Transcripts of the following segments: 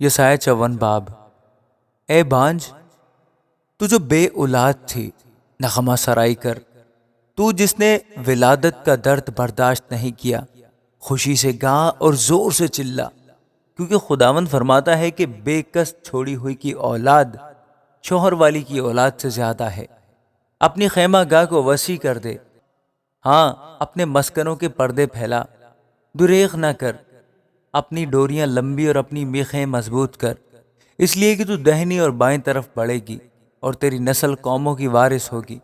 یسایہ 54 باب۔ اے بانج، تو جو بے اولاد تھی، نغمہ سرائی کر۔ تو جس نے ولادت کا درد برداشت نہیں کیا، خوشی سے گا اور زور سے چلا، کیونکہ خداوند فرماتا ہے کہ بے کس چھوڑی ہوئی کی اولاد شوہر والی کی اولاد سے زیادہ ہے۔ اپنی خیمہ گاہ کو وسیع کر دے، ہاں اپنے مسکنوں کے پردے پھیلا، دریغ نہ کر، اپنی ڈوریاں لمبی اور اپنی میخیں مضبوط کر، اس لیے کہ تو دہنی اور بائیں طرف بڑھے گی، اور تیری نسل قوموں کی وارث ہوگی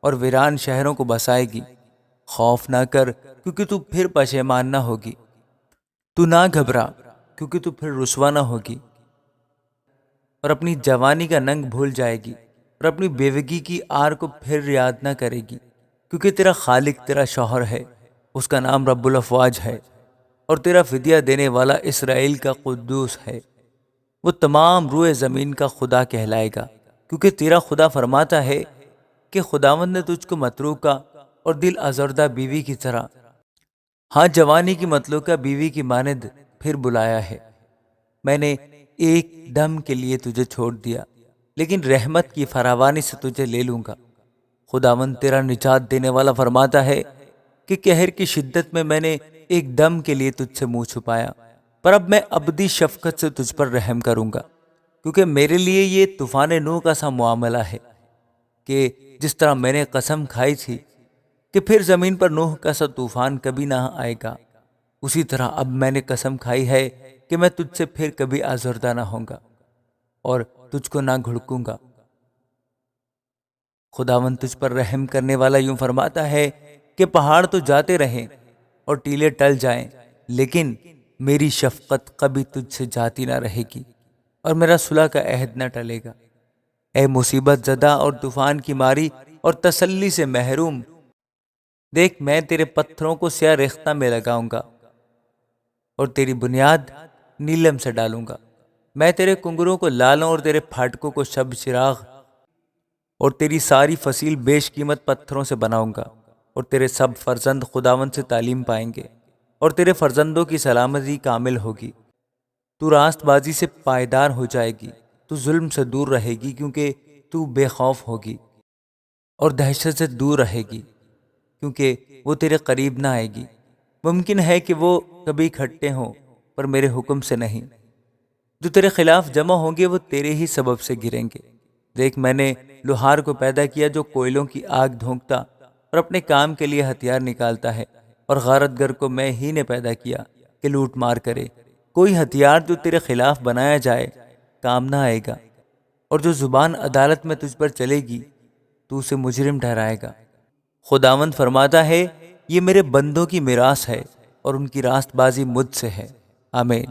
اور ویران شہروں کو بسائے گی۔ خوف نہ کر، کیونکہ تو پھر پشیمان نہ ہوگی، تو نہ گھبرا، کیونکہ تو پھر رسوا نہ ہوگی، اور اپنی جوانی کا ننگ بھول جائے گی، اور اپنی بیوگی کی آر کو پھر یاد نہ کرے گی، کیونکہ تیرا خالق تیرا شوہر ہے، اس کا نام رب الافواج ہے، اور تیرا فدیہ دینے والا اسرائیل کا قدوس ہے۔ وہ تمام روئے زمین کا خدا کہلائے گا، کیونکہ تیرا خدا فرماتا ہے کہ خداوند نے تجھ کو متروکہ اور دل آزردہ بیوی کی طرح، ہاں جوانی کی متروکہ بیوی کی مانند پھر بلایا ہے۔ میں نے ایک دم کے لیے تجھے چھوڑ دیا، لیکن رحمت کی فراوانی سے تجھے لے لوں گا۔ خداوند تیرا نجات دینے والا فرماتا ہے کہ قہر کی شدت میں نے ایک دم کے لیے تجھ سے منہ چھپایا، پر اب میں ابدی شفقت سے تجھ پر رحم کروں گا، کیونکہ میرے لیے یہ طوفان نوح کا سا معاملہ ہے کہ جس طرح میں نے قسم کھائی تھی کہ پھر زمین پر نوح کا سا طوفان کبھی نہ آئے گا، اسی طرح اب میں نے قسم کھائی ہے کہ میں تجھ سے پھر کبھی آزردہ نہ ہوں گا اور تجھ کو نہ گھڑکوں گا۔ خداوند تجھ پر رحم کرنے والا یوں فرماتا ہے کہ پہاڑ تو جاتے رہیں اور ٹیلے ٹل جائیں، لیکن میری شفقت کبھی تجھ سے جاتی نہ رہے گی، اور میرا صلح کا عہد نہ ٹلے گا۔ اے مصیبت زدہ اور طوفان کی ماری اور تسلی سے محروم، دیکھ میں تیرے پتھروں کو سیاہ ریختہ میں لگاؤں گا اور تیری بنیاد نیلم سے ڈالوں گا۔ میں تیرے کنگروں کو لالوں اور تیرے پھاٹکوں کو شب چراغ اور تیری ساری فصیل بیش قیمت پتھروں سے بناؤں گا، اور تیرے سب فرزند خداوند سے تعلیم پائیں گے، اور تیرے فرزندوں کی سلامتی کامل ہوگی۔ تو راست بازی سے پائیدار ہو جائے گی، تو ظلم سے دور رہے گی، کیونکہ تو بے خوف ہوگی، اور دہشت سے دور رہے گی، کیونکہ وہ تیرے قریب نہ آئے گی۔ ممکن ہے کہ وہ کبھی اکٹھے ہوں، پر میرے حکم سے نہیں۔ جو تیرے خلاف جمع ہوں گے وہ تیرے ہی سبب سے گریں گے۔ دیکھ میں نے لوہار کو پیدا کیا جو کوئلوں کی آگ دھونکتا اور اپنے کام کے لیے ہتھیار نکالتا ہے، اور غارت گر کو میں ہی نے پیدا کیا کہ لوٹ مار کرے۔ کوئی ہتھیار جو تیرے خلاف بنایا جائے کام نہ آئے گا، اور جو زبان عدالت میں تجھ پر چلے گی تو اسے مجرم ٹھہرائے گا۔ خداوند فرماتا ہے، یہ میرے بندوں کی میراث ہے اور ان کی راست بازی مجھ سے ہے۔ آمین۔